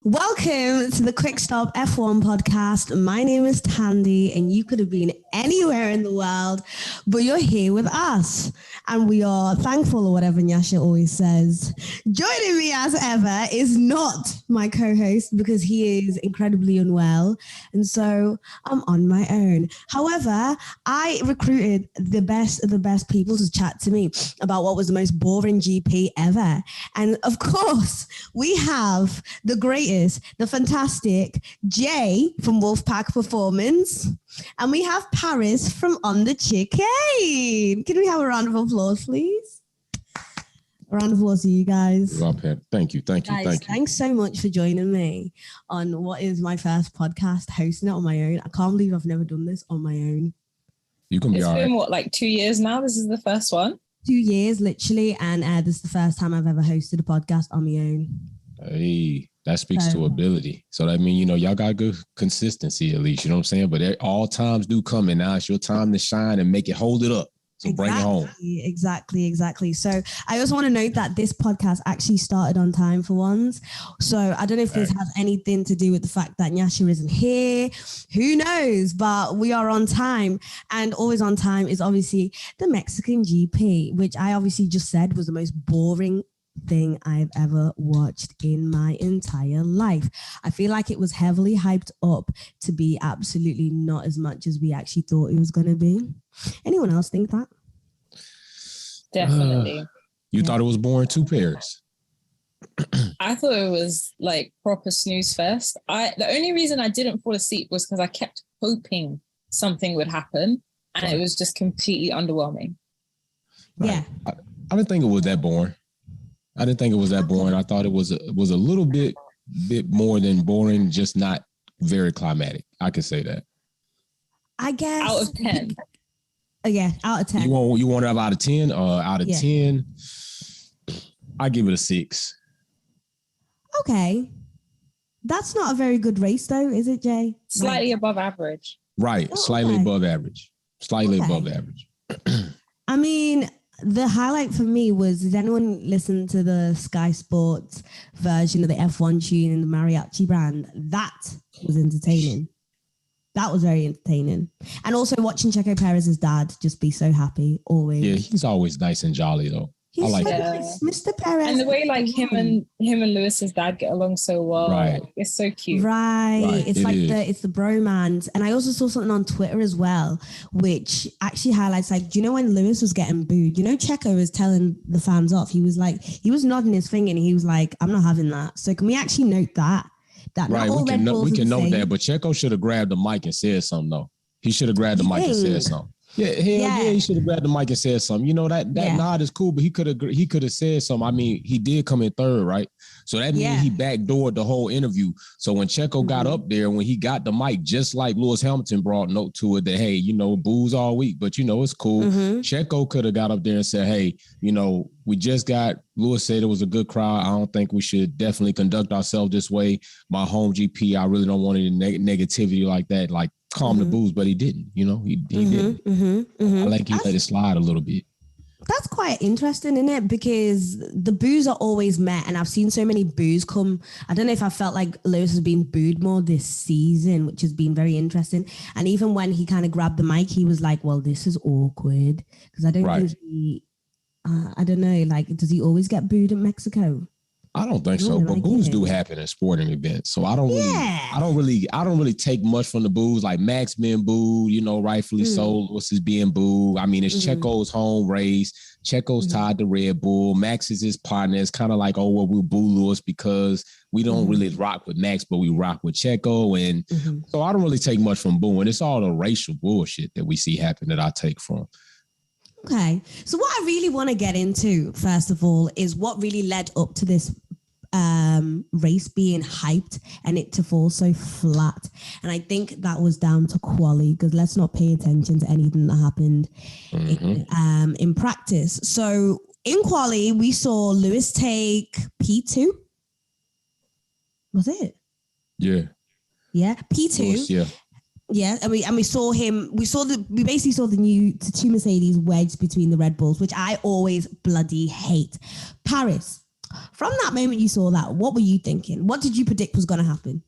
Welcome to the Quick Stop F1 podcast. My name is Thandie, and you could have been anywhere in the world, but you're here with us. And we are thankful, or whatever Nyasha always says. Joining me as ever is not my co-host because he is incredibly unwell. And so I'm on my own. However, I recruited the best of the best people to chat to me about what was the most boring GP ever. And of course, we have the greatest, the fantastic Jay from Wolfpack Performance. And we have Paris from On the Chicane. Can we have a round of applause, please? A round of applause to you guys. Thank you. Guys, thanks so much for joining me on what is my first podcast, hosting it on my own. I can't believe I've never done this on my own. You can be all right. It's been, what, like 2 years now? This is the first one? 2 years, literally. And this is the first time I've ever hosted a podcast on my own. Hey, that speaks to ability. So that means, y'all got good consistency at least, you know what I'm saying? But all times do come, and now it's your time to shine and make it, hold it up. So bring it home. Exactly. So I also want to note that this podcast actually started on time for once. So I don't know if this has anything to do with the fact that Nyasha isn't here. Who knows? But we are on time. And always on time is obviously the Mexican GP, which I obviously just said was the most boring thing I've ever watched in my entire life. I feel like it was heavily hyped up to be absolutely not as much as we actually thought it was going to be. Anyone else think that? Definitely. You thought it was boring too, Paris? I thought it was like proper snooze fest. The only reason I didn't fall asleep was because I kept hoping something would happen, and it was just completely underwhelming. Right. Yeah. I didn't think it was that boring. I thought it was a little bit more than boring, just not very climatic. I could say that. I guess out of 10. Yeah, out of 10. You want it out of 10? Out of 10, I give it a 6. Okay. That's not a very good race though, is it, Jay? Slightly above average. Right. Oh, slightly above average. Above average. I mean, the highlight for me was, did anyone listen to the Sky Sports version of the F1 tune in the mariachi brand? That was entertaining. That was very entertaining. And also watching Checo Perez's dad just be so happy, always. Yeah, he's always nice and jolly, though. He's I like that. Mr. Perez. And the way like him and Lewis's dad get along so well. Right. It's so cute. Right. It's the bromance. And I also saw something on Twitter as well, which actually highlights, like, do you know when Lewis was getting booed? You know, Checo was telling the fans off. He was nodding his finger and he was like, I'm not having that. So can we actually note that? Right, we can note that, but Checo should have grabbed the mic and said something, though. He should have grabbed the mic and said something. Yeah, he should have grabbed the mic and said something. You know, that nod is cool, but he could have said something. I mean, he did come in third, right? So that means he backdoored the whole interview. So when Checo got up there, when he got the mic, just like Lewis Hamilton brought note to it that, hey, booze all week, but it's cool. Checo could have got up there and said, hey, we just got, Lewis said it was a good crowd. I don't think we should definitely conduct ourselves this way. My home GP, I really don't want any negativity like that. Like, calm the booze, but he didn't. He didn't. I like he let it slide a little bit. That's quite interesting, isn't it? Because the boos are always met, and I've seen so many boos come. I don't know if I felt like Lewis has been booed more this season, which has been very interesting. And even when he kind of grabbed the mic, he was like, well, this is awkward. Because I don't think he, I don't know, like, does he always get booed in Mexico? I don't think so, but boos do happen in sporting events. So I don't really take much from the boos. Like Max being booed, rightfully so. Lewis is being booed. I mean, it's Checo's home race. Checo's tied to Red Bull. Max is his partner. It's kind of like, we'll boo Lewis because we don't really rock with Max, but we rock with Checo. And so I don't really take much from booing. It's all the racial bullshit that we see happen that I take from. Okay. So what I really want to get into, first of all, is what really led up to this race being hyped and it to fall so flat. And I think that was down to quali, because let's not pay attention to anything that happened in practice. So in quali, we saw Lewis take P2. Was it? Yeah. Yeah, P2. Lewis, yeah. Yeah, and we basically saw the two Mercedes wedged between the Red Bulls, which I always bloody hate. Paris, From that moment you saw that, what were you thinking? What did you predict was going to happen?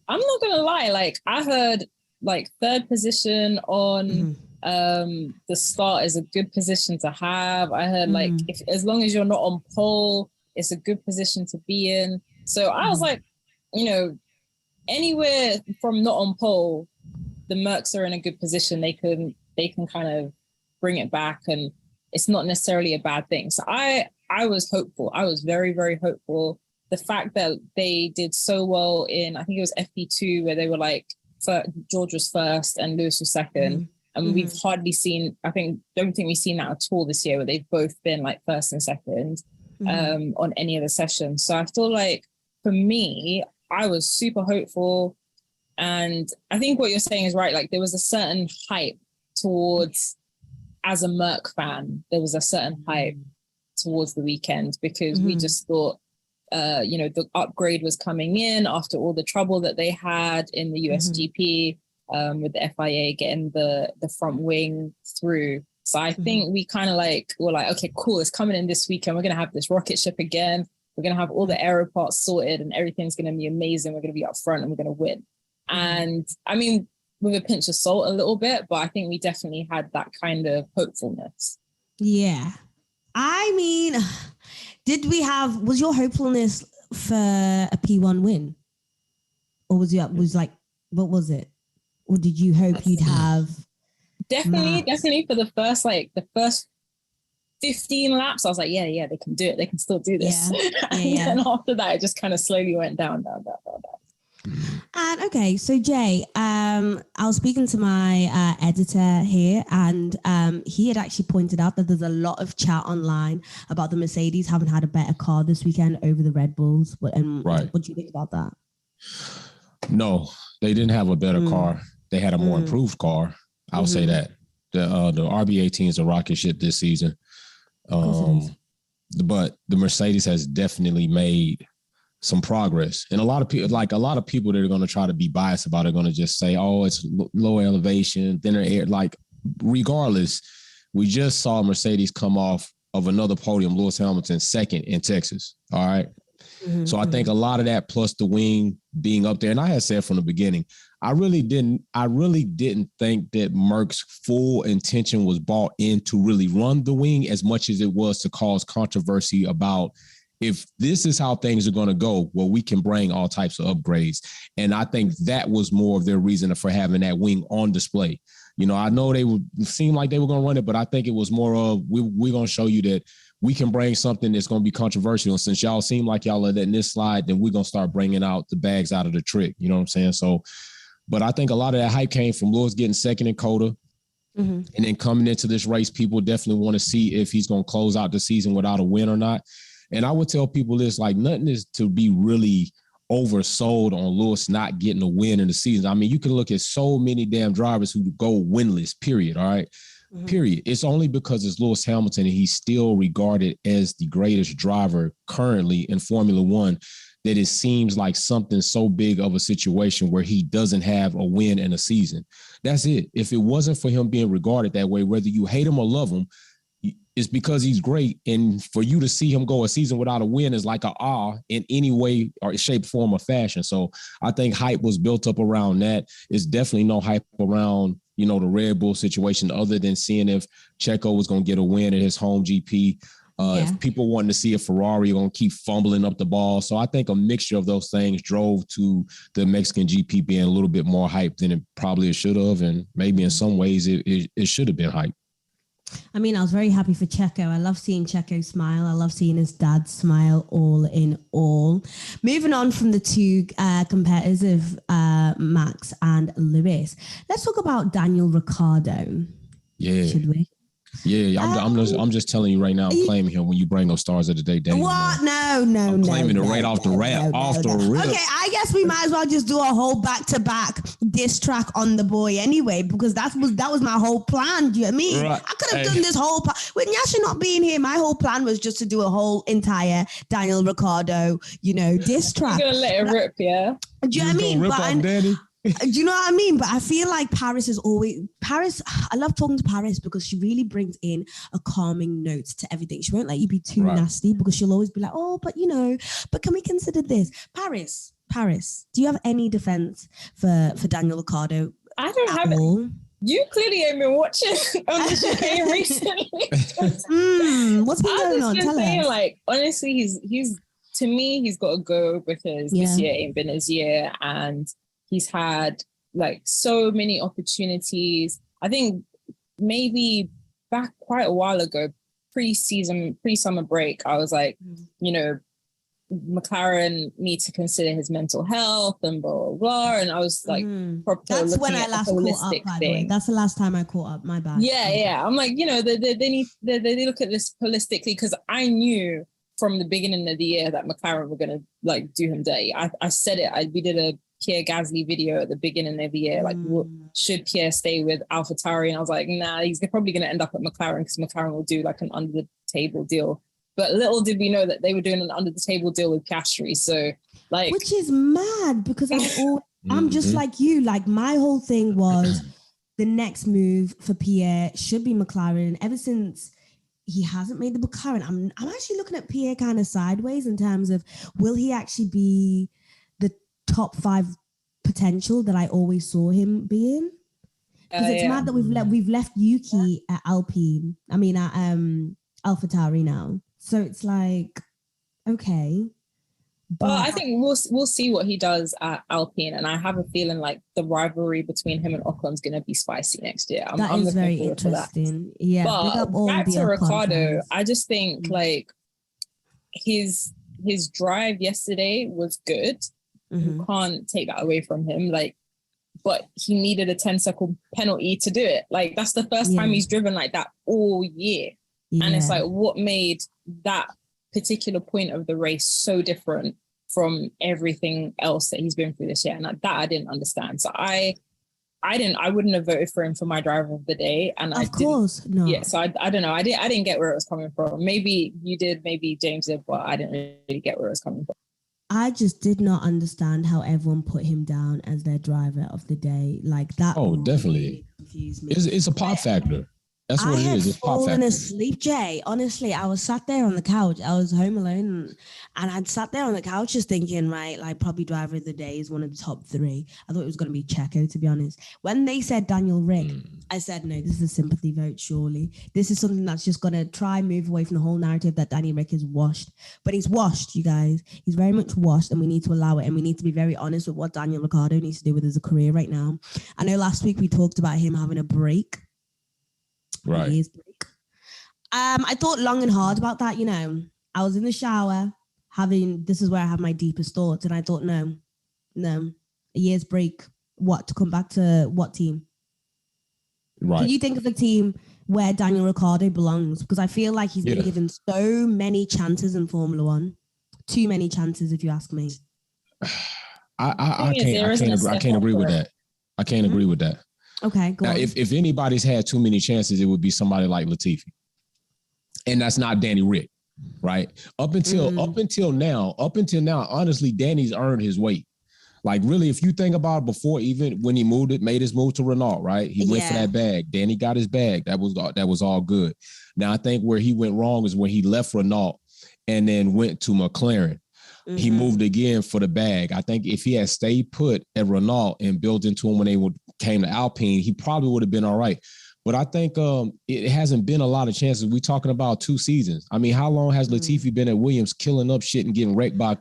I'm not going to lie. Like, I heard like third position on the start is a good position to have. I heard like, as long as you're not on pole, it's a good position to be in. So I was like, you know, anywhere from not on pole, the Mercs are in a good position. They can kind of bring it back, and it's not necessarily a bad thing. So I was hopeful. I was very, very hopeful. The fact that they did so well in, I think it was FP2, where they were like, George was first and Lewis was second. And we've hardly seen, don't think we've seen that at all this year, where they've both been like first and second on any of the sessions. So I feel like for me, I was super hopeful. And I think what you're saying is right. Like, there was a certain hype towards, as a Merc fan, there was a certain hype towards the weekend, because we just thought, the upgrade was coming in after all the trouble that they had in the USGP with the FIA getting the front wing through. So I think we kind of were like, okay, cool, it's coming in this weekend. We're going to have this rocket ship again. We're going to have all the aero parts sorted and everything's going to be amazing. We're going to be up front and we're going to win. And I mean, with a pinch of salt a little bit, but I think we definitely had that kind of hopefulness. Yeah. I mean, was your hopefulness for a P1 win? Or what was it? Or did you hope you'd have? Definitely for the first 15 laps, I was like, yeah, they can do it. They can still do this. And then after that, it just kind of slowly went down. And okay, so Jay, I was speaking to my editor here, and he had actually pointed out that there's a lot of chat online about the Mercedes having had a better car this weekend over the Red Bulls. What do you think about that? No, they didn't have a better car. They had a more improved car. I would say that. The RB18 is a rocket ship this season. But the Mercedes has definitely made some progress. And a lot of people that are going to try to be biased about it are going to just say, oh, it's low elevation, thinner air. Like, regardless, we just saw Mercedes come off of another podium, Lewis Hamilton, second in Texas. All right. So I think a lot of that, plus the wing being up there, and I had said from the beginning, I really didn't think that Merck's full intention was bought in to really run the wing as much as it was to cause controversy about, if this is how things are going to go, well, we can bring all types of upgrades. And I think that was more of their reason for having that wing on display. You know, I know they would seem like they were going to run it, but I think it was more of, we're going to show you that we can bring something that's going to be controversial. And since y'all seem like y'all are letting this slide, then we're going to start bringing out the bags out of the trick. You know what I'm saying? So, but I think a lot of that hype came from Lewis getting second in Coda. And then coming into this race, people definitely want to see if he's going to close out the season without a win or not. And I would tell people this, like, nothing is to be really oversold on Lewis not getting a win in the season. I mean, you can look at so many damn drivers who go winless, period, all right? Period. It's only because it's Lewis Hamilton and he's still regarded as the greatest driver currently in Formula One that it seems like something so big of a situation where he doesn't have a win in a season. That's it. If it wasn't for him being regarded that way, whether you hate him or love him, it's because he's great. And for you to see him go a season without a win is like in any way or shape, form, or fashion. So I think hype was built up around that. It's definitely no hype around, the Red Bull situation, other than seeing if Checo was going to get a win at his home GP. If people wanted to see if Ferrari going to keep fumbling up the ball. So I think a mixture of those things drove to the Mexican GP being a little bit more hyped than it probably should have. And maybe in some ways it should have been hyped. I mean, I was very happy for Checo. I love seeing Checo smile. I love seeing his dad smile, all in all. Moving on from the two competitors of Max and Lewis, let's talk about Daniel Ricciardo. Yeah. Should we? Yeah, I'm just telling you right now, I'm claiming him when you bring those stars of the day, Daniel. What? No. I'm claiming it right off the rip. Okay, I guess we might as well just do a whole back-to-back diss track on the boy anyway, because that was my whole plan. Do you know what I mean? Right. I could have done this whole with Nyasha not being here. My whole plan was just to do a whole entire Daniel Ricciardo, diss track. You're gonna let it rip, yeah? Do you know what I mean? Do you know what I mean? But I feel like Paris. I love talking to Paris because she really brings in a calming note to everything. She won't let you be too nasty because she'll always be like, oh, but but can we consider this? Paris, do you have any defense for Daniel Ricciardo? I don't have it. You clearly ain't been watching on the show recently. What's been going on? Tell us. Like, honestly, he's to me, he's got to go because this year ain't been his year, and he's had like so many opportunities. I think maybe back quite a while ago, pre-summer break, I was like, McLaren need to consider his mental health and blah, blah, blah. And I was like, that's when I last caught up, by the way. That's the last time I caught up, my bad. Yeah. I'm like, they look at this holistically, because I knew from the beginning of the year that McLaren were going to like do him dirty. I said it. We did a Pierre Gasly video at the beginning of the year, like, should Pierre stay with AlphaTauri? And I was like, nah, he's probably going to end up at McLaren because McLaren will do like an under the table deal. But little did we know that they were doing an under the table deal with Piastri. So like, which is mad because I'm just like you. Like my whole thing was the next move for Pierre should be McLaren. Ever since he hasn't made the McLaren, I'm actually looking at Pierre kind of sideways in terms of, will he actually be the top 5 potential that I always saw him being? Because it's mad that we've left Yuki at Alpine. I mean at AlphaTauri now. So it's like, okay. But well, I think we'll see what he does at Alpine, and I have a feeling like the rivalry between him and Ocon's going to be spicy next year. That is very interesting. Yeah, but back to Ricciardo, I just think like his drive yesterday was good. You can't take that away from him. Like, but he needed a 10-second penalty to do it. Like that's the first time he's driven like that all year. Yeah. And it's like, what made that particular point of the race so different from everything else that he's been through this year? And that I didn't understand. So I wouldn't have voted for him for my driver of the day. And of course, no. Yeah. So I don't know. I didn't get where it was coming from. Maybe you did, maybe James did, but I didn't really get where it was coming from. I just did not understand how everyone put him down as their driver of the day. Like that. Oh, definitely. Confused me. It's a pop factor. That's what it is. It's pop factor. I had fallen asleep, Jay. Honestly, I was sat there on the couch. I was home alone, and I'd sat there on the couch just thinking, right, like probably driver of the day is one of the top 3. I thought it was going to be Checo, to be honest. When they said Daniel Rick, I said, no, this is a sympathy vote, surely. This is something that's just going to try move away from the whole narrative that Daniel Rick is washed. But he's washed, you guys. He's very much washed, and we need to allow it, and we need to be very honest with what Daniel Ricciardo needs to do with his career right now. I know last week we talked about him having a break. Right. I thought long and hard about that. I was in the shower this is where I have my deepest thoughts, and I thought, no, a year's break. What, to come back to what team? Right. Can you think of a team where Daniel Ricciardo belongs? Because I feel like he's been given so many chances in Formula One. Too many chances, if you ask me. I can't agree with that. I can't agree with that. Okay, go on. If anybody's had too many chances, it would be somebody like Latifi. And that's not Danny Rick, right? Up until now, honestly, Danny's earned his weight. Like really, if you think about it, before even when he made his move to Renault, right? He went for that bag. Danny got his bag. That was all good. Now I think where he went wrong is when he left Renault and then went to McLaren. He moved again for the bag. I think if he had stayed put at Renault and built into him when they came to Alpine, he probably would have been all right. But I think it hasn't been a lot of chances. We're talking about 2 seasons. I mean, how long has Latifi been at Williams killing up shit and getting wrecked by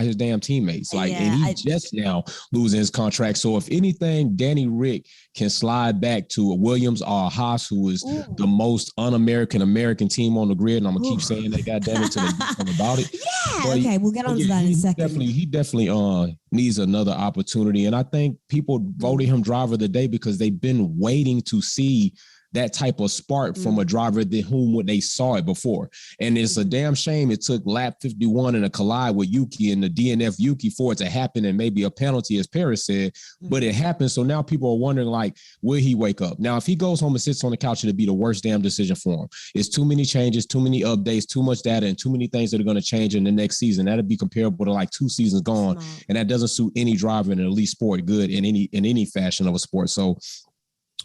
his damn teammates? And he's just now losing his contract. So if anything, Danny Rick can slide back to a Williams or a Haas, who is the most un-American team on the grid. And I'm gonna keep saying that, goddamn it, till they do something about it. Yeah, okay, we'll get on to that in a second. He definitely needs another opportunity. And I think people voted him driver of the day because they've been waiting to see that type of spark from a driver than whom they saw it before. And it's a damn shame it took lap 51 and a collide with Yuki and the DNF Yuki for it to happen and maybe a penalty, as Paris said, but it happened. So now people are wondering, like, will he wake up? Now, if he goes home and sits on the couch, it'll be the worst damn decision for him. It's too many changes, too many updates, too much data, and too many things that are going to change in the next season. That'll be comparable to like 2 seasons gone. And that doesn't suit any driver in an elite sport good in any fashion of a sport. So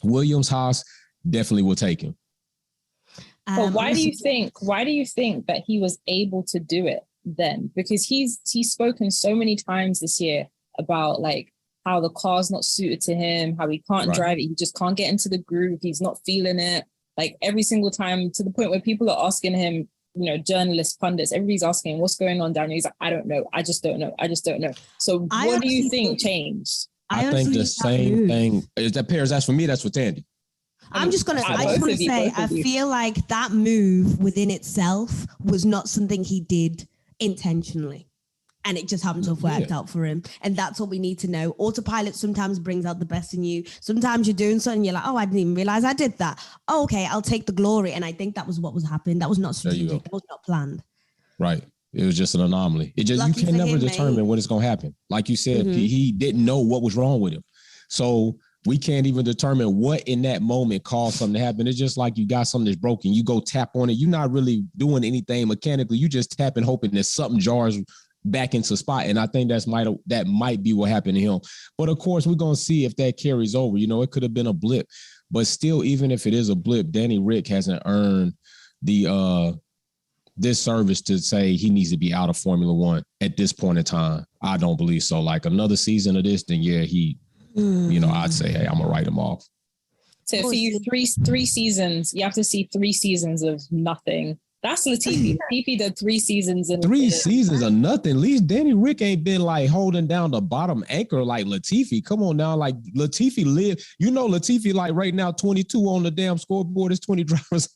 Williams, Haas, definitely will take him. But why do you think that he was able to do it then? Because he's spoken so many times this year about like how the car's not suited to him, how he can't drive it, he just can't get into the groove, he's not feeling it. Like every single time, to the point where people are asking him, you know, journalists, pundits, everybody's asking him, what's going on down here? He's like, I don't know. I just don't know. So what do you think changed? I think the same thing. Is that Paris? That's for me. That's for Thandie. I just want to say, I feel like that move within itself was not something he did intentionally. And it just happened to have worked out for him. And that's what we need to know. Autopilot sometimes brings out the best in you. Sometimes you're doing something, you're like, oh, I didn't even realize I did that. Oh, okay, I'll take the glory. And I think that was what was happening. That was not strategic. That was not planned. Right. It was just an anomaly. You can never determine when it's going to happen. Like you said, he didn't know what was wrong with him. So we can't even determine what in that moment caused something to happen. It's just like you got something that's broken. You go tap on it. You're not really doing anything mechanically. You just tapping, hoping that something jars back into spot. And I think that might be what happened to him. But of course, we're going to see if that carries over. You know, it could have been a blip. But still, even if it is a blip, Danny Rick hasn't earned the this service to say he needs to be out of Formula One at this point in time. I don't believe so. Like another season of this, then I'd say, hey, I'm gonna write him off. So for you, three seasons, you have to see 3 seasons of nothing. That's Latifi. Latifi did 3 seasons. 3 seasons of nothing. At least Danny Rick ain't been like holding down the bottom anchor like Latifi. Come on now. Like Latifi Latifi like right now 22 on the damn scoreboard is 20 drivers.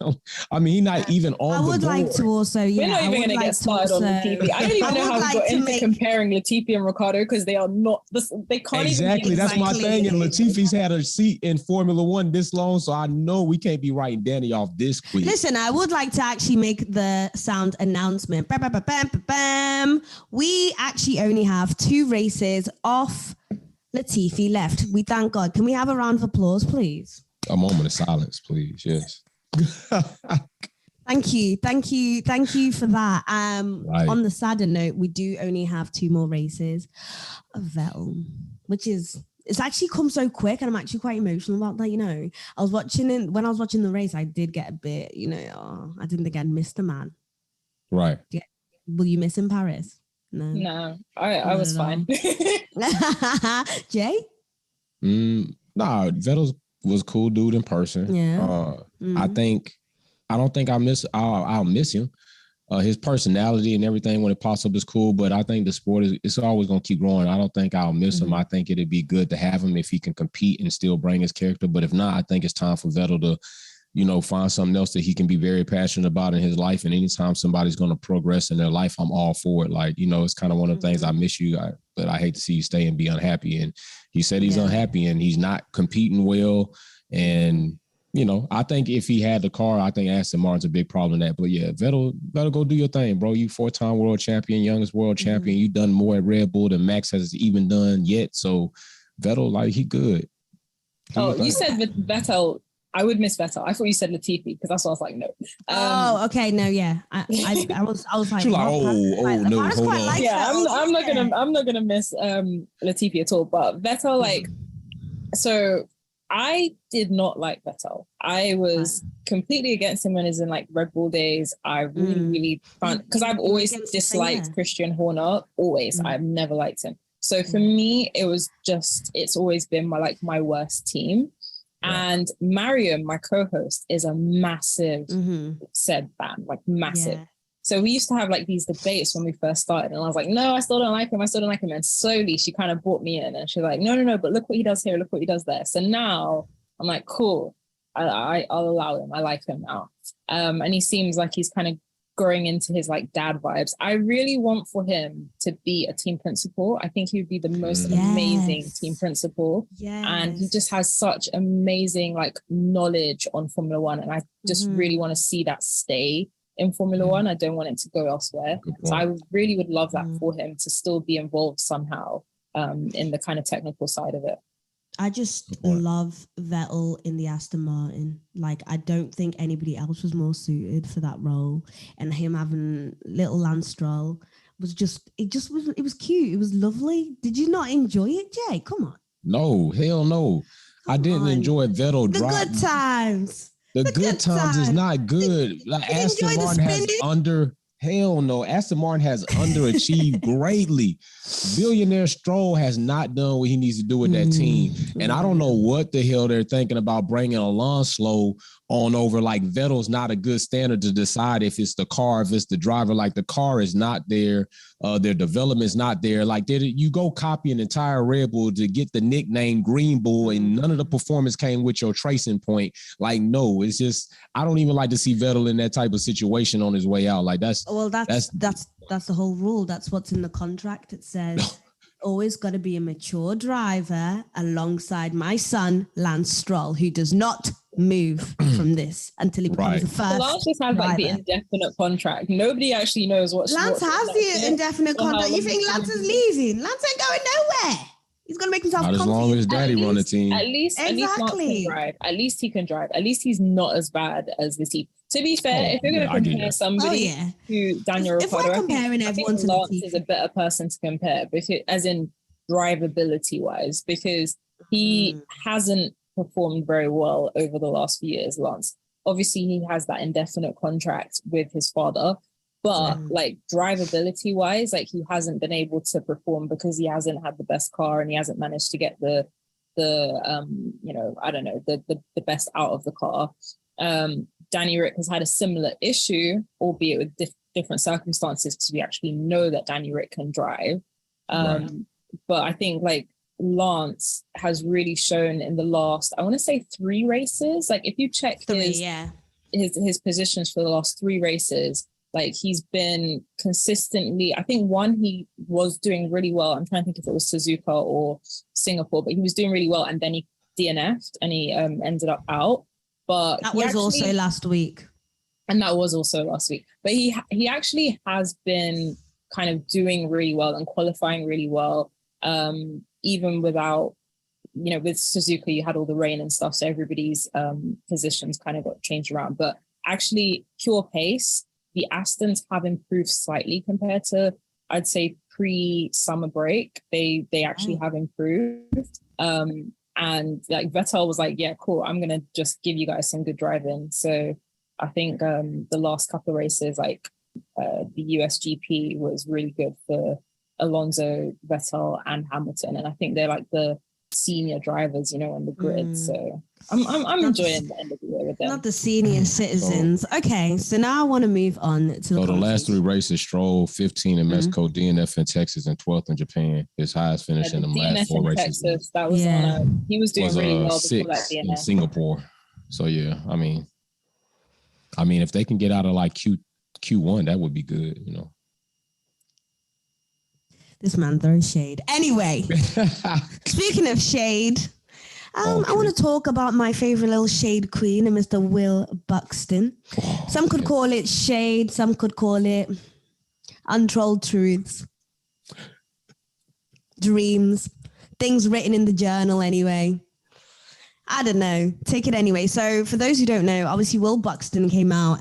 I mean, he not even on the board. I would like to also, we're not even going to get started on Latifi. I don't even know how we got into comparing Latifi and Ricciardo because they are not, they can't exactly. That's my thing. And Latifi's had a seat in Formula One this long, so I know we can't be writing Danny off this quick. Listen, I would like to actually make the sound announcement. Bam, bam, bam, bam, bam, bam. We actually only have 2 races off Latifi left. We thank God. Can we have a round of applause, please? A moment of silence, please. Yes. Thank you for that. Right. On the sadder note, we do only have 2 more races of Vettel, which is, it's actually come so quick, and I'm actually quite emotional about that. You know, when I was watching the race, I did get a bit, I didn't think I'd missed the man. Right. Will you miss him, Paris? No, I was fine. Jay? Nah, Vettel was a cool dude in person. Yeah. I don't think I'll miss him. His personality and everything when it pops up is cool, but I think the sport it's always going to keep growing. I don't think I'll miss him. I think it'd be good to have him if he can compete and still bring his character. But if not, I think it's time for Vettel to, find something else that he can be very passionate about in his life. And anytime somebody's going to progress in their life, I'm all for it. Like, it's kind of one of the things I miss you, but I hate to see you stay and be unhappy. And he said he's unhappy and he's not competing well. And I think if he had the car, I think Aston Martin's a big problem in that. But yeah, Vettel, go do your thing, bro. You 4-time world champion, youngest world champion. You done more at Red Bull than Max has even done yet. So Vettel, like, he good. You said with Vettel, I would miss Vettel. I thought you said Latifi because that's what I was like, no. Okay, no, yeah. I was like, no, hold on. Yeah, I'm not gonna miss Latifi at all. But Vettel, like, so. I did not like Vettel. I was completely against him when he was in like Red Bull days. I really found, because I've always disliked Christian Horner. Always. I've never liked him. So for me, it's always been my worst team. Yeah. And Mariam, my co-host, is a massive Seb fan, like massive. Yeah. So we used to have like these debates when we first started, and I was like, no, I still don't like him. And slowly she kind of brought me in, and she's like, no, but look what he does here. Look what he does there. So now I'm like, cool. I'll allow him. I like him now. And he seems like he's kind of growing into his like dad vibes. I really want for him to be a team principal. I think he would be the most amazing team principal. And he just has such amazing like knowledge on Formula One. And I just really want to see that stay in Formula One. I don't want it to go elsewhere. So I really would love that for him to still be involved somehow in the kind of technical side of it. I just love Vettel in the Aston Martin. Like, I don't think anybody else was more suited for that role. And him having little Lance Stroll was it was cute. It was lovely. Did you not enjoy it, Jay? Come on. No, hell no. I didn't enjoy Vettel driving. Good times. The good times is not good. Like Aston Martin has Aston Martin has underachieved greatly. Billionaire Stroll has not done what he needs to do with that team. And I don't know what the hell they're thinking about bringing Alonso on over. Like, Vettel's not a good standard to decide if it's the car, if it's the driver. Like, the car is not there. Their development's not there. Like, you go copy an entire Red Bull to get the nickname Green Bull, and none of the performance came with your tracing point. Like, no, it's just, I don't even like to see Vettel in that type of situation on his way out. Like, that's the whole rule. That's what's in the contract. It says always got to be a mature driver alongside my son, Lance Stroll, who does not move from this until he becomes the first. Lance just has like the indefinite contract. Nobody actually knows what's Lance has the indefinite contract. You think Lance is leaving? Lance ain't going nowhere. He's gonna make himself not as long as Daddy run the team. At least Lance can drive. At least he can drive. At least he's not as bad as the team. To be fair, if you're going to compare somebody to Daniel Ricciardo, I think Lance is a better person to compare, because, as in drivability wise, because he hasn't performed very well over the last few years. Lance, obviously, he has that indefinite contract with his father, but like drivability wise, like he hasn't been able to perform because he hasn't had the best car and he hasn't managed to get the best out of the car. Danny Rick has had a similar issue, albeit with different circumstances, because we actually know that Danny Rick can drive. But I think like Lance has really shown in the last, I want to say 3 races. Like, if you check his positions for the last 3 races, like he's been consistently, I think one, he was doing really well. I'm trying to think if it was Suzuka or Singapore, but he was doing really well. And then he DNF'd and he ended up out. But that was also last week. And that was also last week. But he actually has been kind of doing really well and qualifying really well, even without, with Suzuka, you had all the rain and stuff, so everybody's positions kind of got changed around. But actually, pure pace, the Astons have improved slightly compared to, I'd say, pre-summer break. They actually have improved. And like Vettel was like, yeah, cool, I'm going to just give you guys some good driving. So I think the last couple of races, like the USGP was really good for Alonso, Vettel and Hamilton. And I think they're like the senior drivers, on the grid. So I'm enjoying the end of the year with them. Not the senior citizens. Okay, so now I want to move on to the last 3 races: Stroll 15 in Mexico, DNF in Texas, and 12th in Japan. His highest finish in the last 4 races. Texas, that was he was doing really well before that DNF. In Singapore. So yeah, I mean, if they can get out of like Q1, that would be good, This man throws shade. Anyway, speaking of shade, I want to talk about my favorite little shade queen, Mr. Will Buxton. Some could call it shade. Some could call it untold truths, dreams, things written in the journal anyway. I don't know. Take it anyway. So for those who don't know, obviously Will Buxton came out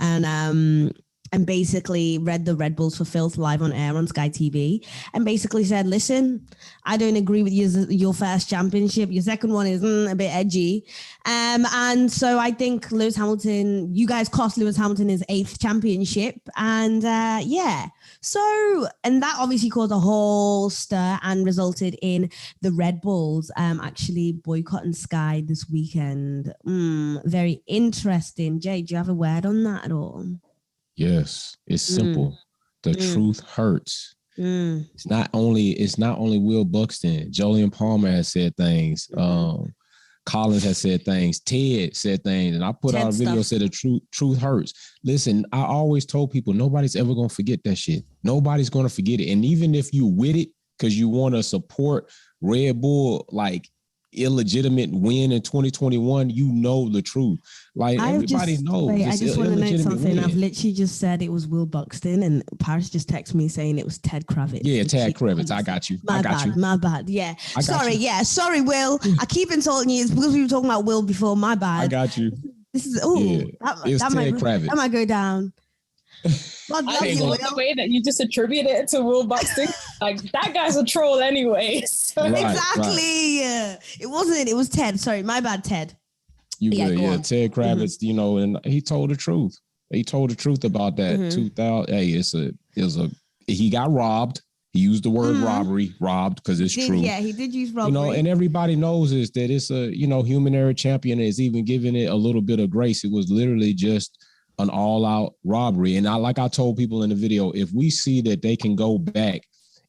and basically read the Red Bulls for Filth live on air on Sky TV and basically said, listen, I don't agree with your first championship. Your second one is a bit edgy. And so I think Lewis Hamilton, you guys cost Lewis Hamilton his 8th championship. And so, and that obviously caused a whole stir and resulted in the Red Bulls actually boycotting Sky this weekend. Very interesting. Jay, do you have a word on that at all? Yes, it's simple. The truth hurts. It's not only Will Buxton. Jolyon Palmer has said things. Collins has said things. Ted said things. And I put out a video said the truth hurts. Listen, I always told people nobody's ever going to forget that shit. Nobody's going to forget it. And even if you with it because you want to support Red Bull, like illegitimate win in 2021, you know the truth. Like everybody knows. Wait, I just want to note something. I've literally just said it was Will Buxton, and Paris just texted me saying it was Ted Kravitz. Yeah, Ted Kravitz. I got you. My bad. Yeah. Sorry. Yeah. Sorry, Will. I keep insulting you. It's because we were talking about Will before. My bad. I got you. This is Ted Kravitz. That might go down. I love the way that you just attribute it to Will Buxton. Like, that guy's a troll anyway. So. Right, exactly. Right. It wasn't. It was Ted. Sorry, my bad, Ted. Ted Kravitz. You know, and he told the truth. He told the truth about that. 2000. Hey, he got robbed. He used the word robbed because it's true. Yeah, he did use robbery. You know, and everybody knows this, that it's a, human error champion is even giving it a little bit of grace. It was literally just an all-out robbery. And I told people in the video, if we see that they can go back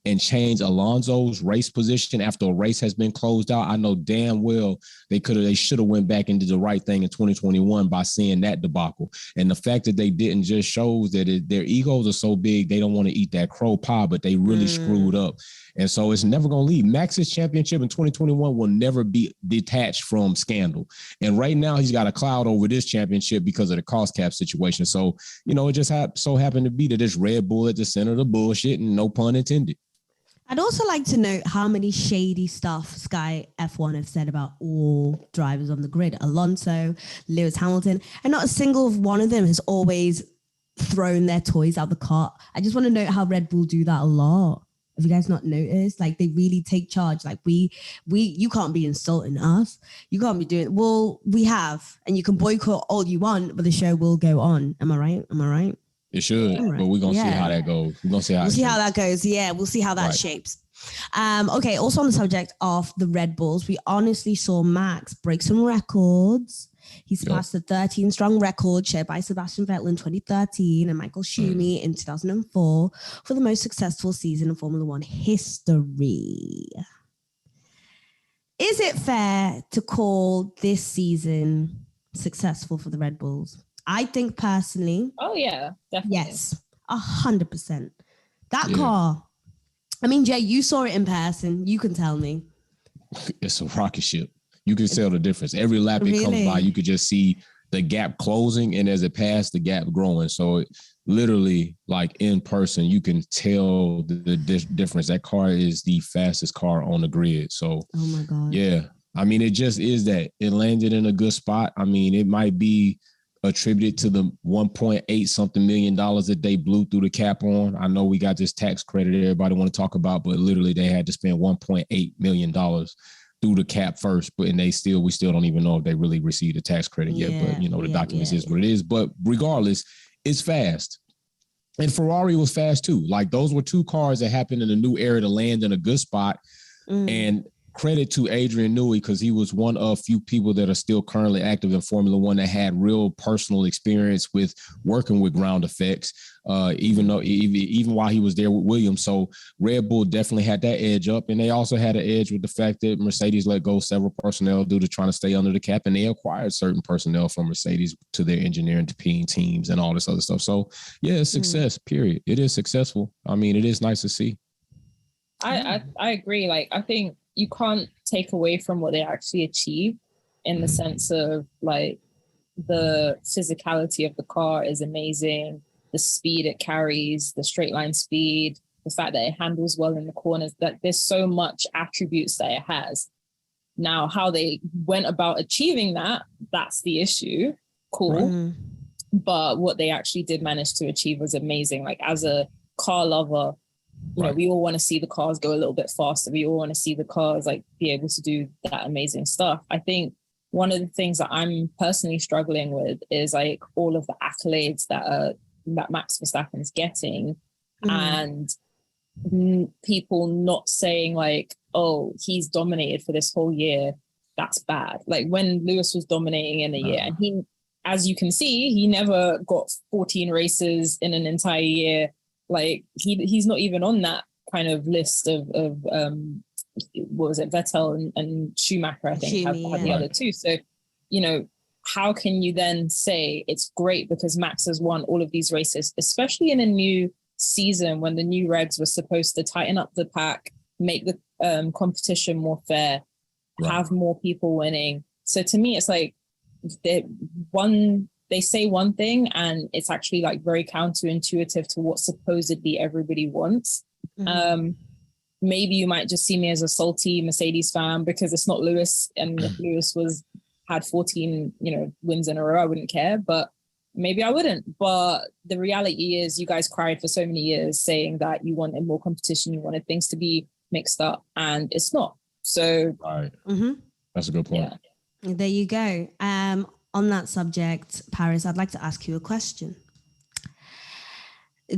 and change Alonso's race position after a race has been closed out, I know damn well they should have went back and did the right thing in 2021 by seeing that debacle. And the fact that they didn't just shows that their egos are so big they don't want to eat that crow pie, but they really screwed up. And so it's never going to leave. Max's championship in 2021 will never be detached from scandal. And right now he's got a cloud over this championship because of the cost cap situation. So, it just so happened to be that it's Red Bull at the center of the bullshit, and no pun intended. I'd also like to note how many shady stuff Sky F1 have said about all drivers on the grid. Alonso, Lewis Hamilton, and not a single one of them has always thrown their toys out the cart. I just want to note how Red Bull do that a lot. Have you guys not noticed? Like, they really take charge. Like, you can't be insulting us. You can't be doing, well, we have, and you can boycott all you want, but the show will go on. Am I right? It should, but we're going to see how that goes. We're going to see how that goes. Yeah, we'll see how that shapes. Okay, also on the subject of the Red Bulls, we honestly saw Max break some records. He surpassed the 13-strong record shared by Sebastian Vettel in 2013 and Michael Schumacher in 2004 for the most successful season in Formula One history. Is it fair to call this season successful for the Red Bulls? I think personally. Oh, yeah, definitely. Yes, 100%. That car, I mean, Jay, you saw it in person. You can tell me. It's a rocket ship. You can tell the difference. Every lap it comes by, you could just see the gap closing, and as it passed, the gap growing. So literally, like in person, you can tell the difference. That car is the fastest car on the grid. So, oh my God. Yeah. I mean, it just is that. It landed in a good spot. I mean, it might be attributed to the $1.8 something million that they blew through the cap on. I know we got this tax credit everybody want to talk about, but literally they had to spend $1.8 million through the cap first, but we still don't even know if they really received a tax credit yet. But the documents is what it is. But regardless, it's fast. And Ferrari was fast too. Like, those were two cars that happened in a new era to land in a good spot. And credit to Adrian Newey, because he was one of few people that are still currently active in Formula One that had real personal experience with working with ground effects, even while he was there with Williams. So Red Bull definitely had that edge up, and they also had an edge with the fact that Mercedes let go several personnel due to trying to stay under the cap, and they acquired certain personnel from Mercedes to their engineering teams and all this other stuff. So yeah, it's success, period. It is successful. I mean, it is nice to see. I agree. Like, I think you can't take away from what they actually achieved in the sense of, like, the physicality of the car is amazing. The speed it carries, the straight line speed, the fact that it handles well in the corners, that there's so much attributes that it has. Now, how they went about achieving that, that's the issue. Cool. But what they actually did manage to achieve was amazing. Like, as a car lover, you know, we all want to see the cars go a little bit faster. We all want to see the cars, like, be able to do that amazing stuff. I think one of the things that I'm personally struggling with is, like, all of the accolades that Max Verstappen's getting, and people not saying, like, oh, he's dominated for this whole year. That's bad. Like, when Lewis was dominating in a year, and he, as you can see, he never got 14 races in an entire year. Like, he's not even on that kind of list of what was it, Vettel and Schumacher, I think, had the other two. So, you know, how can you then say it's great because Max has won all of these races, especially in a new season when the new regs were supposed to tighten up the pack, make the competition more fair, have more people winning. So to me, it's like they say one thing and it's actually like very counterintuitive to what supposedly everybody wants. Maybe you might just see me as a salty Mercedes fan because it's not Lewis, and if Lewis had 14, you know, wins in a row, I wouldn't care, but maybe I wouldn't. But the reality is you guys cried for so many years saying that you wanted more competition, you wanted things to be mixed up, and it's not. So that's a good point. Yeah. There you go. On that subject, Paris, I'd like to ask you a question.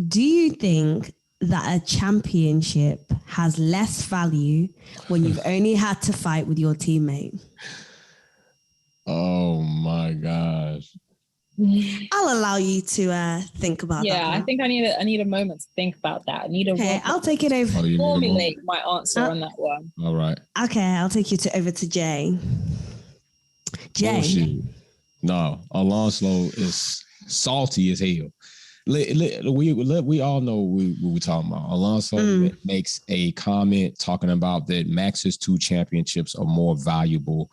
Do you think that a championship has less value when you've only had to fight with your teammate? Oh my gosh. I'll allow you to think about that. Yeah, I think I need a moment to think about that. I need a I'll take it over. Formulate my answer on that one. All right. Okay, I'll take you over to Jay. Jay. Bullshit. No, Alonso is salty as hell. We all know what we're talking about. Alonso makes a comment talking about that Max's 2 championships are more valuable,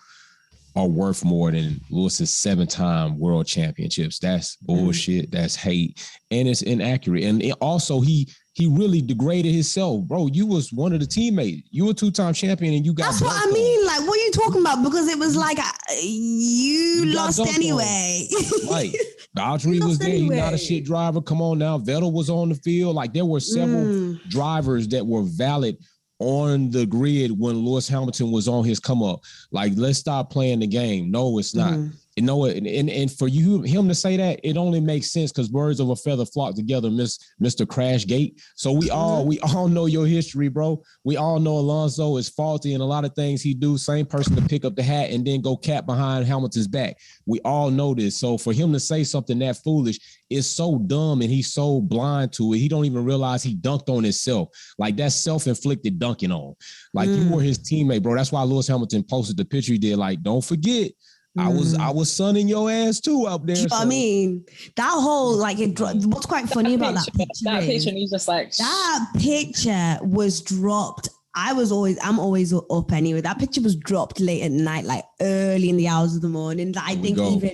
are worth more than Lewis's 7-time world championships. That's bullshit. That's hate, and it's inaccurate. And also, he really degraded himself, bro. You was one of the teammates. You were 2-time champion, and you got. That's what I mean. Like, what are you talking about? Because it was like you lost anyway. Right. Valtteri was there. Anyway. He's not a shit driver. Come on now. Vettel was on the field. Like, there were several drivers that were valid on the grid when Lewis Hamilton was on his come up. Like, let's stop playing the game. No, it's not. You know, and for him to say that, it only makes sense because birds of a feather flock together, Mr. Crashgate. So we all know your history, bro. We all know Alonso is faulty in a lot of things he do. Same person to pick up the hat and then go cap behind Hamilton's back. We all know this. So for him to say something that foolish is so dumb, and he's so blind to it. He don't even realize he dunked on himself. Like, that's self-inflicted dunking on. Like, you were his teammate, bro. That's why Lewis Hamilton posted the picture he did. Like, don't forget, I was sunning your ass too up there. You know what I mean? That whole, like, what's quite funny about that picture? That picture, he's just like, that picture was dropped. I'm always up anyway. That picture was dropped late at night, like early in the hours of the morning. I think even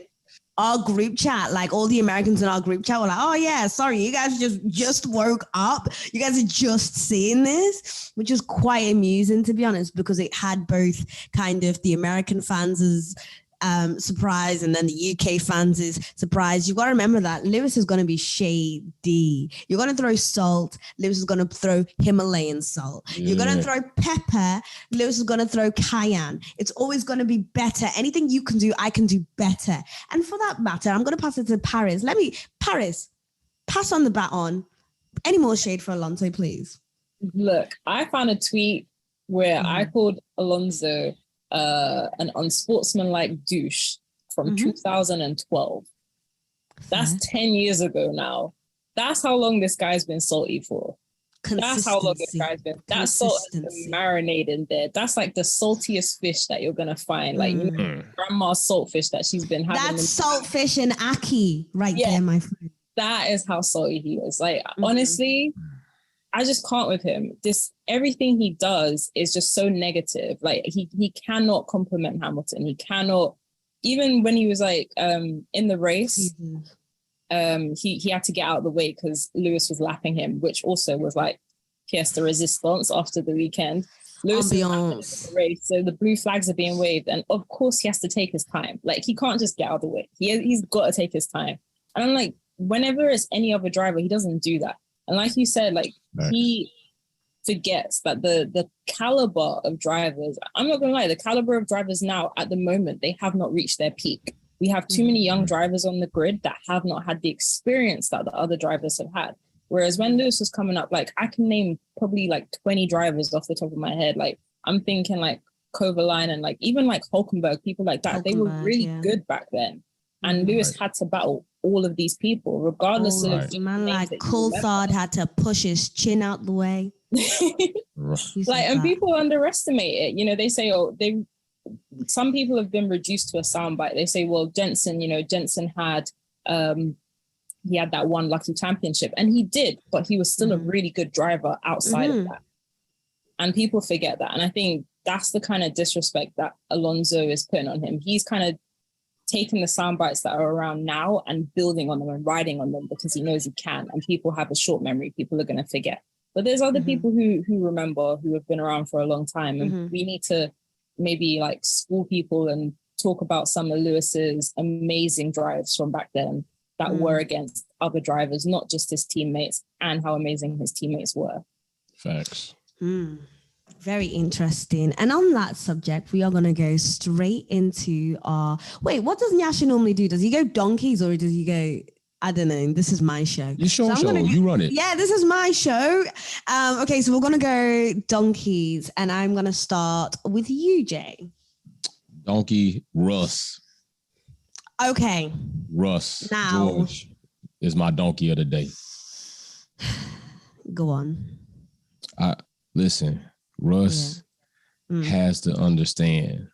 our group chat, like all the Americans in our group chat were like, oh yeah, sorry, you guys just woke up. You guys are just seeing this, which is quite amusing, to be honest, because it had both kind of the American fans' surprise and then the UK fans is surprised. You've got to remember that Lewis is going to be shady. You're going to throw salt. Lewis is going to throw Himalayan salt. You're going to throw pepper. Lewis is going to throw cayenne. It's always going to be better. Anything you can do, I can do better. And for that matter, I'm going to pass it to Paris. Paris, pass on the baton. Any more shade for Alonso, please? Look, I found a tweet where I called Alonso an unsportsmanlike douche from 2012. That's 10 years ago now. That's how long this guy's been salty for. That's how long this guy's been. That salt has been marinated there. That's like the saltiest fish that you're gonna find. Like, you know, grandma's saltfish that she's been having. That's saltfish and ackee right there, my friend. That is how salty he is. Like, honestly, I just can't with him. Everything he does is just so negative. Like, he cannot compliment Hamilton. He cannot, even when he was like in the race, he had to get out of the way because Lewis was lapping him, which also was like pièce de résistance after the weekend. Lewis is lapping the race, so the blue flags are being waved, and of course he has to take his time. Like, he can't just get out of the way. He's got to take his time. And I'm like, whenever it's any other driver, he doesn't do that. And like you said, like, he forgets that the caliber of drivers, I'm not going to lie, the caliber of drivers now at the moment, they have not reached their peak. We have too many young drivers on the grid that have not had the experience that the other drivers have had. Whereas when Lewis was coming up, like, I can name probably like 20 drivers off the top of my head. Like, I'm thinking like Kovalainen and like even like Hulkenberg, people like that, they were really good back then. And Lewis had to battle all of these people, regardless of... Man like Coulthard had to push his chin out the way. Like, and people underestimate it. You know, they say, some people have been reduced to a soundbite. They say, well, Jenson had, he had that one lucky championship, and he did, but he was still a really good driver outside of that. And people forget that. And I think that's the kind of disrespect that Alonso is putting on him. He's kind of taking the sound bites that are around now and building on them and riding on them because he knows he can. And people have a short memory. People are going to forget. But there's other people who remember, who have been around for a long time. And we need to maybe like school people and talk about some of Lewis's amazing drives from back then that were against other drivers, not just his teammates, and how amazing his teammates were. Facts. Very interesting. And on that subject, we are going to go straight into our... Wait, what does Nyasha normally do? Does he go donkeys or does he go... I don't know. This is my show. Your show. You run it. Yeah, this is my show. Okay, so we're going to go donkeys. And I'm going to start with you, Jay. Donkey, Russ. Okay. Russ. Now, George is my donkey of the day. Go on. Listen, Russ has to understand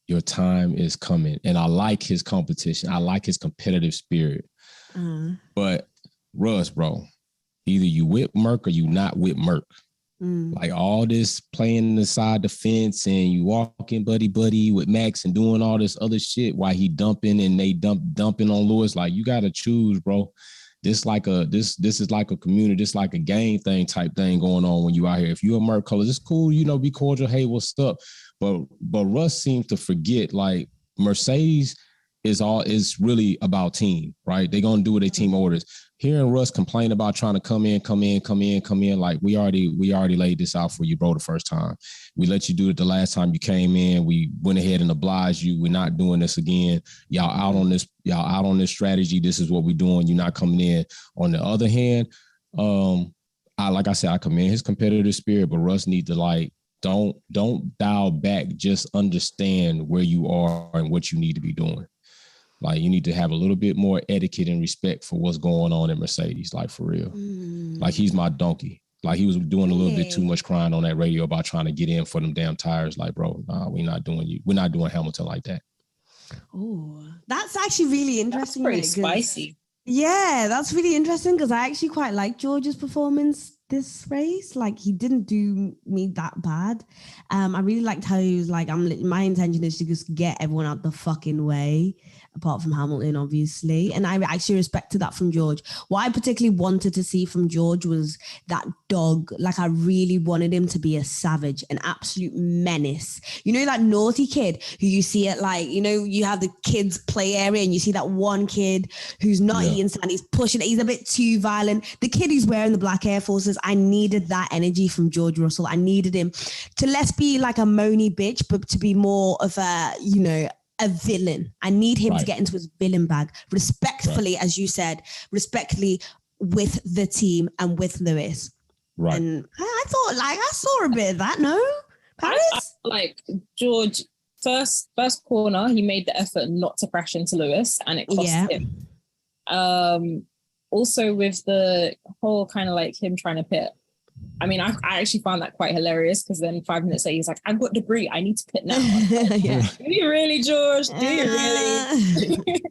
your time is coming. And I like his competition. I like his competitive spirit. But Russ, bro, either you with Merc or you not with Merc. Like all this playing inside the fence and you walking buddy with Max and doing all this other shit while he dumping and they dumping on Lewis. Like, you got to choose, bro. This is like a community, this like a gang thing type thing going on when you out here. If you're a Merc color, it's cool, you know, be cordial. Hey, what's up? But Russ seems to forget, like, Mercedes is really about team, right? They're gonna do what their team orders. Hearing Russ complain about trying to come in, like, we already laid this out for you, bro, the first time. We let you do it the last time you came in. We went ahead and obliged you. We're not doing this again. Y'all out on this strategy. This is what we're doing. You're not coming in. On the other hand, I commend his competitive spirit, but Russ needs to, like, don't dial back. Just understand where you are and what you need to be doing. Like, you need to have a little bit more etiquette and respect for what's going on in Mercedes, like, for real. Like, he's my donkey. Like, he was doing a little bit too much crying on that radio about trying to get in for them damn tires. Like, bro, nah, we're not doing Hamilton like that. Oh, that's actually really interesting. That's pretty spicy. Yeah, that's really interesting because I actually quite like George's performance this race. Like, he didn't do me that bad. I really liked how he was like, my intention is to just get everyone out the fucking way, apart from Hamilton, obviously. And I actually respected that from George. What I particularly wanted to see from George was that dog. Like, I really wanted him to be a savage, an absolute menace. You know, that naughty kid who you see at, like, you know, you have the kids play area and you see that one kid who's not eating sand, he's pushing it, he's a bit too violent. The kid who's wearing the black Air Forces, I needed that energy from George Russell. I needed him to less be like a moany bitch, but to be more of a, you know, a villain. I need him to get into his villain bag respectfully, as you said, respectfully with the team and with Lewis. Right. And I thought, like, I saw a bit of that. No, Paris? I like George. First corner, he made the effort not to crash into Lewis, and it cost him. Also with the whole kind of like him trying to pit. I mean, I actually found that quite hilarious because then 5 minutes later, he's like, I've got debris. I need to pit now. Do you really, George? Do you really?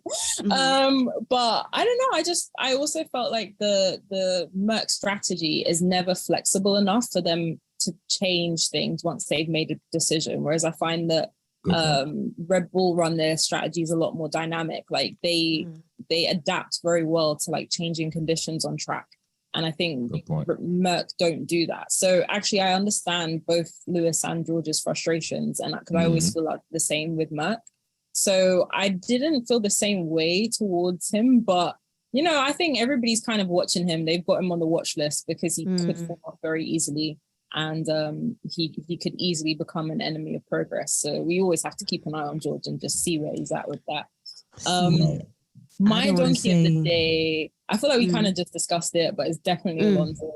But I don't know. I also felt like the Merc strategy is never flexible enough for them to change things once they've made a decision. Whereas I find that Red Bull run their strategies a lot more dynamic. Like they adapt very well to like changing conditions on track. And I think Merc don't do that. So actually, I understand both Lewis and George's frustrations, and because I always feel like the same with Merc. So I didn't feel the same way towards him, but you know, I think everybody's kind of watching him. They've got him on the watch list because he could fall off very easily, and he could easily become an enemy of progress. So we always have to keep an eye on George and just see where he's at with that. My donkey of the day, I feel like we kind of just discussed it, but it's definitely Alonso.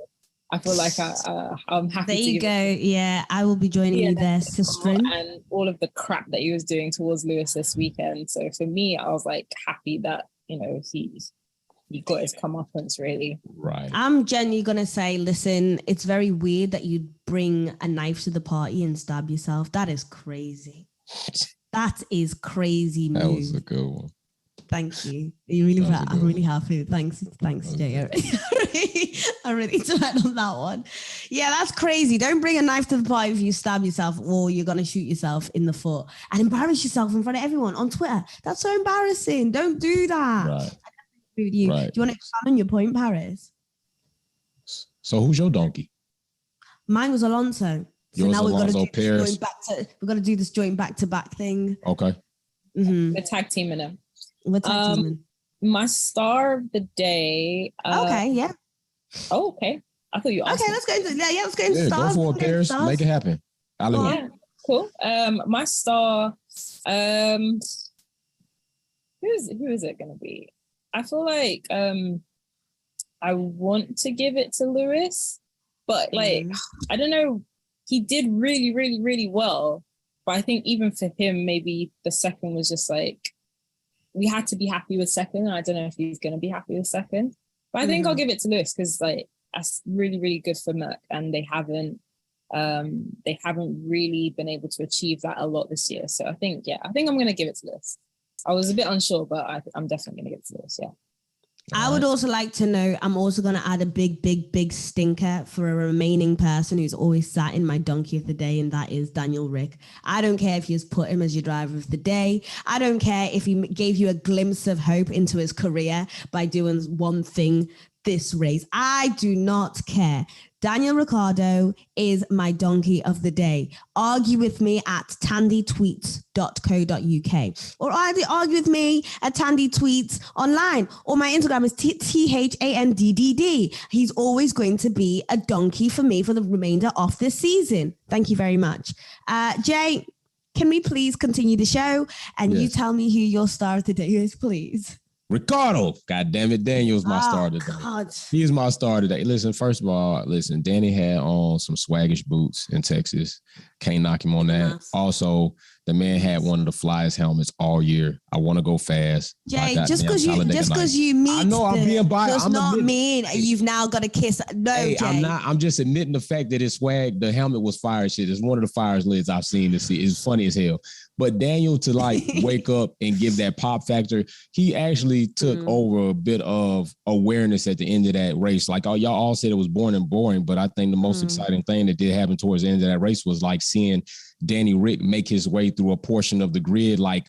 I feel like I'm happy. There you go. Yeah, I will be joining you there, sister. And all of the crap that he was doing towards Lewis this weekend. So for me, I was like happy that, you know, he got his comeuppance, really. Right. I'm genuinely going to say, listen, it's very weird that you'd bring a knife to the party and stab yourself. That is crazy. That is crazy move. That was a good one. Thank you. I'm really happy. Thanks, Jay. I really tried on that one. Yeah, that's crazy. Don't bring a knife to the party if you stab yourself or you're going to shoot yourself in the foot and embarrass yourself in front of everyone on Twitter. That's so embarrassing. Don't do that. Right. With you. Right. Do you want to expand on your point, Paris? So who's your donkey? Mine was Alonso. So yours now we've got to do this joint back-to-back thing. Okay. Mm-hmm. We're tag teaming him. We're tag teaming. My star of the day. Okay, yeah. Oh, okay. I thought you asked. Okay, let's go into let's go into stars. Go for it, Paris. Make it happen. Yeah, cool. My star. Who is it gonna be? I feel like I want to give it to Lewis, but like I don't know. He did really, really, really well, but I think even for him, maybe the second was just like we had to be happy with second, and I don't know if he's gonna be happy with second. But I think I'll give it to Lewis because like that's really, really good for Merck, and they haven't really been able to achieve that a lot this year. So I think I'm gonna give it to Lewis. I was a bit unsure, but I'm definitely gonna give it to Lewis. Yeah. I would also like to know, I'm also going to add a big stinker for a remaining person who's always sat in my donkey of the day, and that is Daniel Rick. I don't care if you just put him as your driver of the day. I don't care if he gave you a glimpse of hope into his career by doing one thing this race. I do not care. Daniel Ricciardo is my donkey of the day. Argue with me at thandietweets.co.uk or either argue with me at Thandie Tweets online, or my Instagram is THANDDD. He's always going to be a donkey for me for the remainder of this season. Thank you very much. Jay, can we please continue the show and you tell me who your star of the day is, please? Ricciardo. God damn it. Daniel's my star today. God. He's my star today. Listen, first of all, Danny had on some swaggish boots in Texas. Can't knock him on that. Nice. Also, the man had one of the flyest helmets all year. I want to go fast. Jay, just because you meet, I know I'm being biased. Does not mean you've now got to kiss. No, hey, Jay. I'm not. I'm just admitting the fact that his swag, the helmet was fire shit. It's one of the firest lids I've seen to see. It's funny as hell. But Daniel to like wake up and give that pop factor, he actually took over a bit of awareness at the end of that race. Like y'all all said it was boring, but I think the most exciting thing that did happen towards the end of that race was like seeing Danny Rick make his way through a portion of the grid like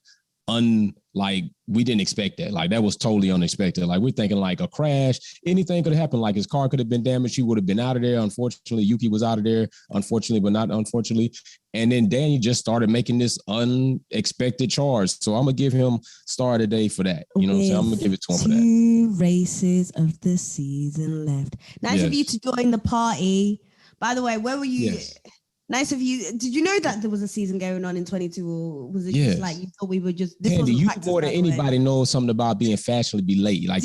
we didn't expect that. Like that was totally unexpected. Like we're thinking like a crash, anything could have happened. Like his car could have been damaged. He would have been out of there. Unfortunately, Yuki was out of there. Unfortunately, but not unfortunately. And then Danny just started making this unexpected charge. So I'm gonna give him star of the day for that. You know what I'm saying? I'm gonna give it to him for that. 2 races of the season left. Nice of you to join the party. By the way, where were you? Yes. Nice of you. Did you know that there was a season going on in 22, or was it just like you thought we were just? Thandie, you more than anybody knows something about being fashionably late. Like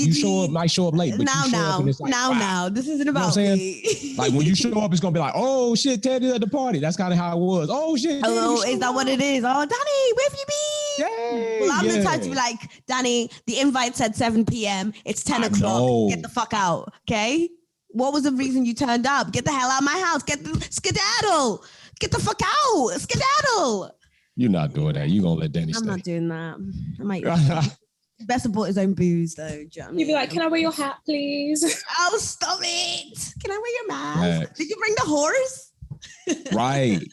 might show up late, but you show up and it's like, now. This isn't about me. Like when you show up, it's gonna be like, oh shit, Thandie's at the party. That's kind of how it was. Oh shit. Oh, is that what it is? Oh, Danny, where have you been? Yay, well, I'm the type to be like, Danny, the invite said 7 p.m. It's 10 o'clock. Get the fuck out, okay? What was the reason you turned up? Get the hell out of my house. Get the skedaddle. Get the fuck out. Skedaddle. You're not doing that. You're going to let Danny stay. I'm not doing that. I might. Best support his own booze, though. You know You'd be like, can I wear your hat, please? Oh, stop it. Can I wear your mask? Did you bring the horse? Right.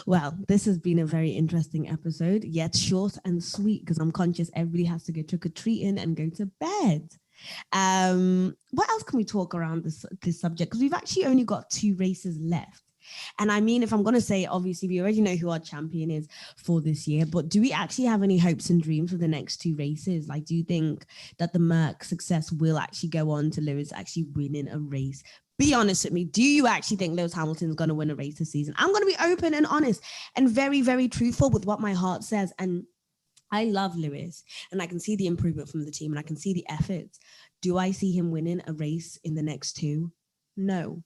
Well, this has been a very interesting episode, yet short and sweet, because I'm conscious everybody has to go trick-or-treating and go to bed. What else can we talk around this subject? Because we've actually only got 2 races left. And I mean, if I'm going to say, obviously, we already know who our champion is for this year, but do we actually have any hopes and dreams for the next 2 races? Like, do you think that the Merc success will actually go on to Lewis actually winning a race? Be honest with me. Do you actually think Lewis Hamilton's going to win a race this season? I'm going to be open and honest and very, very truthful with what my heart says. And I love Lewis, and I can see the improvement from the team, and I can see the efforts. Do I see him winning a race in the next 2? No.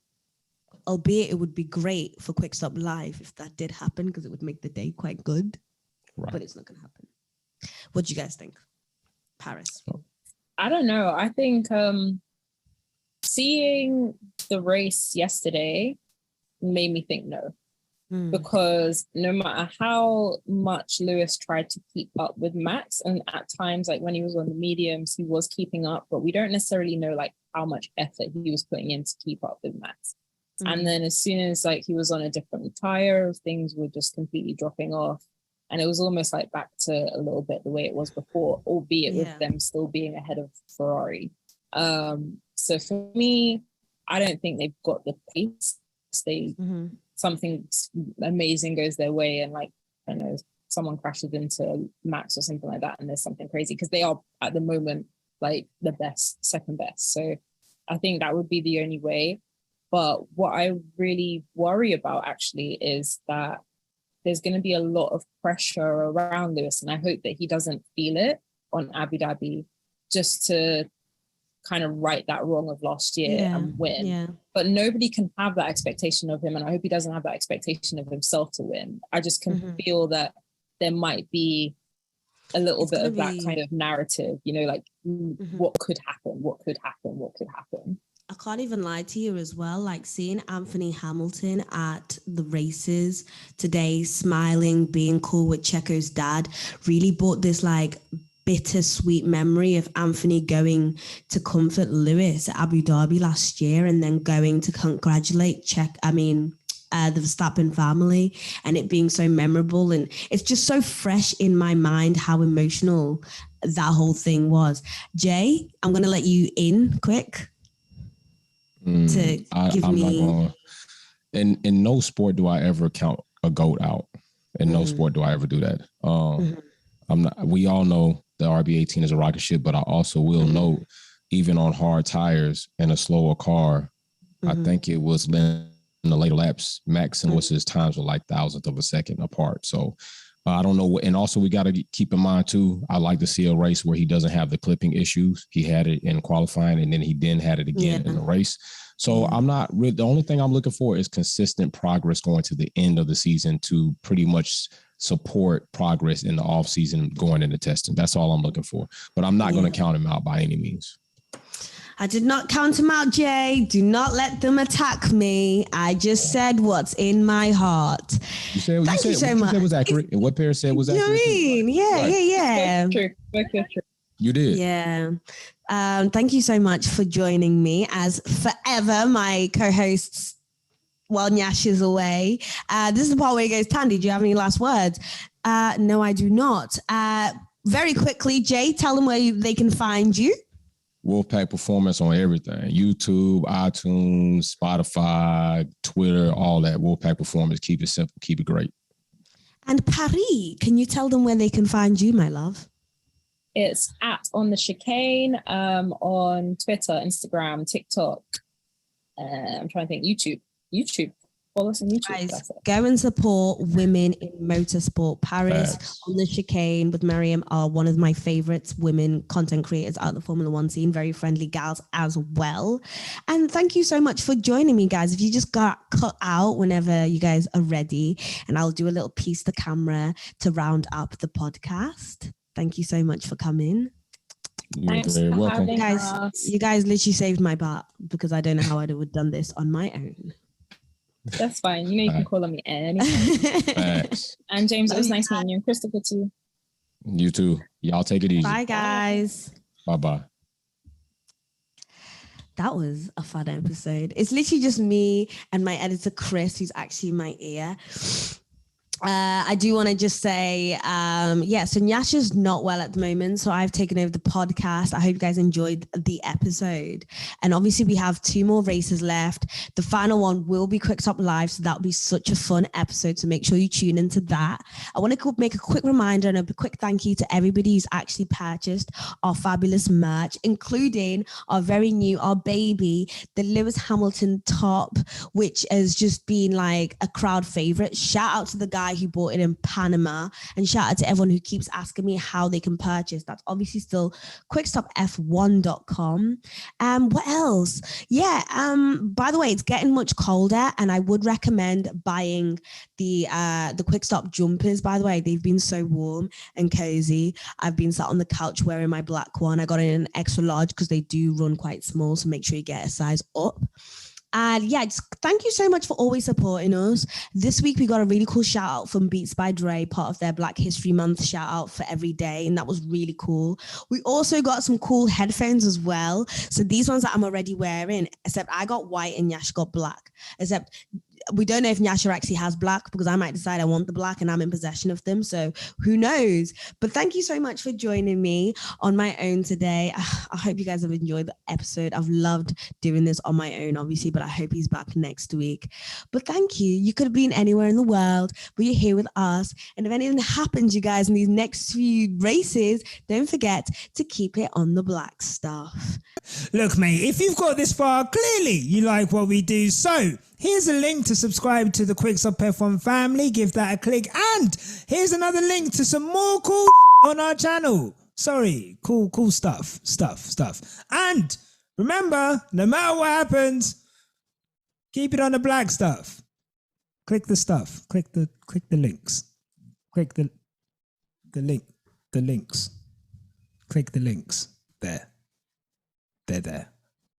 Albeit it would be great for Quick Stop Live if that did happen, because it would make the day quite good. Right. But it's not going to happen. What do you guys think? Paris? I don't know. I think seeing the race yesterday made me think no. Because no matter how much Lewis tried to keep up with Max, and at times, like when he was on the mediums, he was keeping up, but we don't necessarily know like how much effort he was putting in to keep up with Max. And then as soon as like he was on a different tire, things were just completely dropping off. And it was almost like back to a little bit the way it was before, albeit with them still being ahead of Ferrari. So for me, I don't think they've got the pace. Something amazing goes their way, and like, I don't know, someone crashes into Max or something like that, and there's something crazy, because they are at the moment like the best, second best. So I think that would be the only way. But what I really worry about actually is that there's going to be a lot of pressure around Lewis, and I hope that he doesn't feel it on Abu Dhabi, just to kind of right that wrong of last year and win. But nobody can have that expectation of him, and I hope he doesn't have that expectation of himself to win. I just can feel that there might be a little bit of that kind of narrative, you know, like what could happen, what could happen, what could happen. I can't even lie to you as well, like seeing Anthony Hamilton at the races today, smiling, being cool with Checo's dad, really brought this like bittersweet memory of Anthony going to comfort Lewis at Abu Dhabi last year, and then going to congratulate the Verstappen family, and it being so memorable. And it's just so fresh in my mind how emotional that whole thing was. Jay, I'm going to let you in quick to give me... In no sport do I ever count a GOAT out. In no sport do I ever do that. We all know the RB18 is a rocket ship, but I also will note, even on hard tires and a slower car, I think it was in the later laps, Max and Lewis's times were like thousandth of a second apart. So I don't know. And also we got to keep in mind too, I like to see a race where he doesn't have the clipping issues. He had it in qualifying, and then he then had it again in the race. So I'm not really, the only thing I'm looking for is consistent progress going to the end of the season to pretty much support progress in the off season going into testing. That's all I'm looking for. But I'm not going to count him out by any means. I did not count him out, Jay. Do not let them attack me. I just said what's in my heart. Thank you so much. You said was accurate, and what Paris said was accurate. You know what I mean? Yeah. True. You did. Yeah. Thank you so much for joining me as forever my co-hosts while Nyasha is away. This is the part where he goes, Thandie, do you have any last words? No, I do not. Very quickly, Jay, tell them where they can find you. Wolfpack Performance on everything. YouTube, iTunes, Spotify, Twitter, all that. Wolfpack Performance. Keep it simple. Keep it great. And Paris, can you tell them where they can find you, my love? It's at On The Chicane on Twitter, Instagram, TikTok. I'm trying to think. YouTube. Follow us on YouTube. Guys, go and support women in motorsport. Paris On The Chicane with Miriam are one of my favorites women content creators out of the Formula One scene. Very friendly gals as well. And thank you so much for joining me, guys. If you just got cut out whenever you guys are ready, and I'll do a little piece to camera to round up the podcast. Thank you so much for coming. Thanks You're for welcome. having us. You guys literally saved my butt, because I don't know how I would have done this on my own. That's fine. You know you can call on me anytime. Thanks. And James, it was nice meeting you. And Christopher too. You too. Y'all take it easy. Bye, guys. Bye-bye. That was a fun episode. It's literally just me and my editor, Chris, who's actually in my ear. I do want to just say, so Nyasha's not well at the moment, so I've taken over the podcast. I hope you guys enjoyed the episode. And obviously we have 2 more races left. The final one will be Quick Stop Live, so that'll be such a fun episode, so make sure you tune into that. I want to make a quick reminder and a quick thank you to everybody who's actually purchased our fabulous merch, including our very new, our baby, the Lewis Hamilton top, which has just been like a crowd favorite. Shout out to the guys guy who bought it in Panama. And shout out to everyone who keeps asking me how they can purchase. That's obviously still quickstopf1.com. What else? Yeah. By the way, it's getting much colder, and I would recommend buying the Quick Stop jumpers. By the way, they've been so warm and cozy. I've been sat on the couch wearing my black one. I got it in an extra large because they do run quite small, so make sure you get a size up. And yeah, just thank you so much for always supporting us. This week we got a really cool shout out from Beats by Dre, part of their Black History Month shout out for every day, and that was really cool. We also got some cool headphones as well. So these ones that I'm already wearing, except I got white and Yash got black. Except we don't know if Nyasha actually has black, because I might decide I want the black and I'm in possession of them. So who knows? But thank you so much for joining me on my own today. I hope you guys have enjoyed the episode. I've loved doing this on my own, obviously, but I hope he's back next week. But thank you. You could have been anywhere in the world, but you're here with us. And if anything happens, you guys, in these next few races, don't forget to keep it on the black stuff. Look, mate, if you've got this far, clearly you like what we do. So here's a link to subscribe to the Quick Stop F1 family. Give that a click. And here's another link to some more cool on our channel. Sorry, cool stuff. And remember, no matter what happens, keep it on the black stuff. Click the stuff. Click the links. Click the links. Click the links. There. They're there.